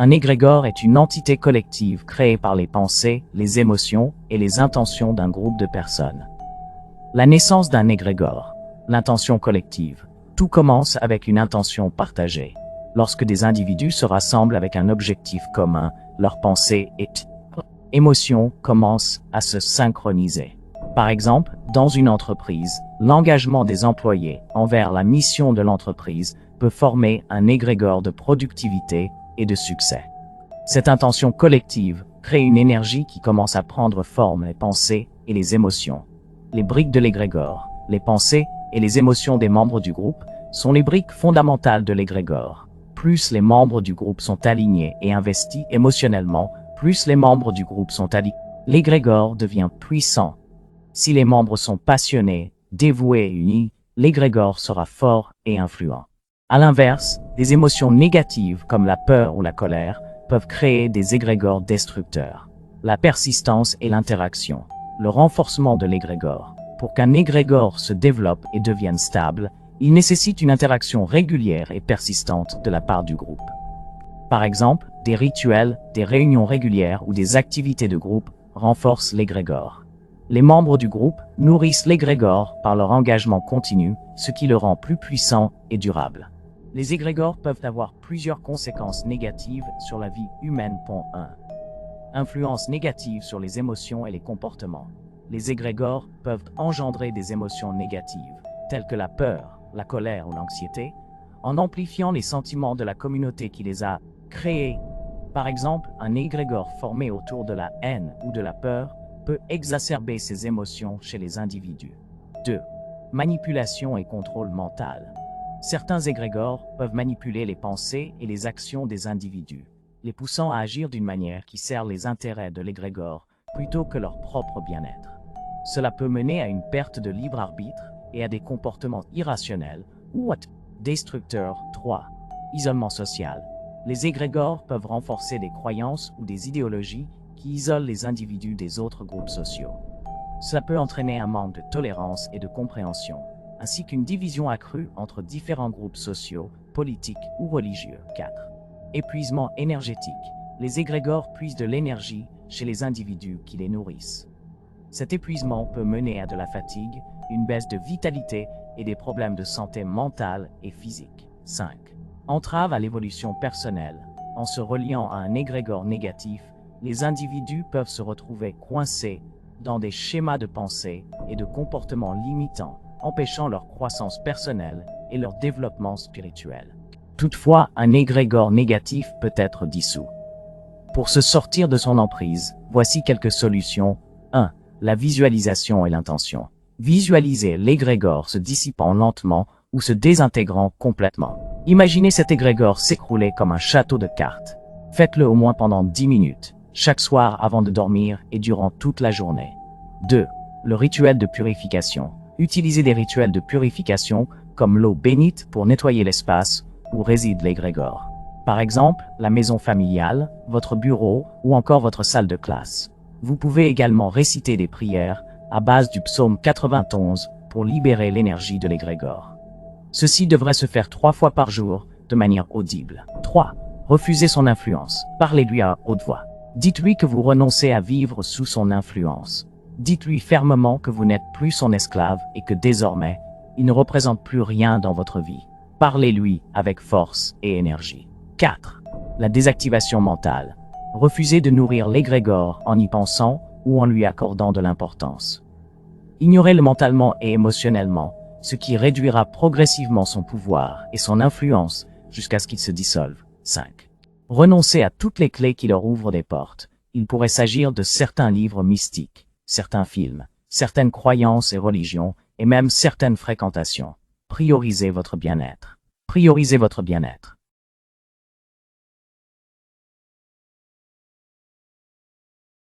Un égrégore est une entité collective créée par les pensées, les émotions et les intentions d'un groupe de personnes. La naissance d'un égrégore. L'intention collective. Tout commence avec une intention partagée. Lorsque des individus se rassemblent avec un objectif commun, leurs pensées et émotions commencent à se synchroniser. Par exemple, dans une entreprise, l'engagement des employés envers la mission de l'entreprise peut former un égrégore de productivité et de succès. Cette intention collective crée une énergie qui commence à prendre forme les pensées et les émotions. Les briques de l'égrégore, les pensées et les émotions des membres du groupe sont les briques fondamentales de l'égrégore. Plus les membres du groupe sont alignés et investis émotionnellement, plus les membres du groupe sont alignés, l'égrégore devient puissant. Si les membres sont passionnés, dévoués et unis, l'égrégore sera fort et influent. À l'inverse, des émotions négatives comme la peur ou la colère peuvent créer des égrégores destructeurs. La persistance et l'interaction. Le renforcement de l'égrégore. Pour qu'un égrégore se développe et devienne stable, il nécessite une interaction régulière et persistante de la part du groupe. Par exemple, des rituels, des réunions régulières ou des activités de groupe renforcent l'égrégore. Les membres du groupe nourrissent l'égrégore par leur engagement continu, ce qui le rend plus puissant et durable. Les égrégores peuvent avoir plusieurs conséquences négatives sur la vie humaine. 1. Influence négative sur les émotions et les comportements. Les égrégores peuvent engendrer des émotions négatives, telles que la peur, la colère ou l'anxiété, en amplifiant les sentiments de la communauté qui les a créés. Par exemple, un égrégore formé autour de la haine ou de la peur peut exacerber ces émotions chez les individus. 2. Manipulation et contrôle mental. Certains égrégores peuvent manipuler les pensées et les actions des individus, les poussant à agir d'une manière qui sert les intérêts de l'égrégore plutôt que leur propre bien-être. Cela peut mener à une perte de libre arbitre et à des comportements irrationnels ou destructeurs. 3. Isolement social. Les égrégores peuvent renforcer des croyances ou des idéologies qui isolent les individus des autres groupes sociaux. Cela peut entraîner un manque de tolérance et de compréhension, ainsi qu'une division accrue entre différents groupes sociaux, politiques ou religieux. 4. Épuisement énergétique. Les égrégores puisent de l'énergie chez les individus qui les nourrissent. Cet épuisement peut mener à de la fatigue, une baisse de vitalité et des problèmes de santé mentale et physique. 5. Entrave à l'évolution personnelle. En se reliant à un égrégore négatif, les individus peuvent se retrouver coincés dans des schémas de pensée et de comportements limitants, empêchant leur croissance personnelle et leur développement spirituel. Toutefois, un égrégore négatif peut être dissous. Pour se sortir de son emprise, voici quelques solutions. 1. La visualisation et l'intention. Visualisez l'égrégore se dissipant lentement ou se désintégrant complètement. Imaginez cet égrégore s'écrouler comme un château de cartes. Faites-le au moins pendant 10 minutes, chaque soir avant de dormir et durant toute la journée. 2. Le rituel de purification. Utilisez des rituels de purification comme l'eau bénite pour nettoyer l'espace où réside l'égrégore. Par exemple, la maison familiale, votre bureau ou encore votre salle de classe. Vous pouvez également réciter des prières à base du psaume 91 pour libérer l'énergie de l'égrégore. Ceci devrait se faire 3 fois par jour de manière audible. 3. Refusez son influence. Parlez-lui à haute voix. Dites-lui que vous renoncez à vivre sous son influence. Dites-lui fermement que vous n'êtes plus son esclave et que désormais, il ne représente plus rien dans votre vie. Parlez-lui avec force et énergie. 4. La désactivation mentale. Refusez de nourrir l'égrégore en y pensant ou en lui accordant de l'importance. Ignorez-le mentalement et émotionnellement, ce qui réduira progressivement son pouvoir et son influence jusqu'à ce qu'il se dissolve. 5. Renoncez à toutes les clés qui leur ouvrent des portes. Il pourrait s'agir de certains livres mystiques, certains films, certaines croyances et religions, et même certaines fréquentations. Priorisez votre bien-être. Priorisez votre bien-être.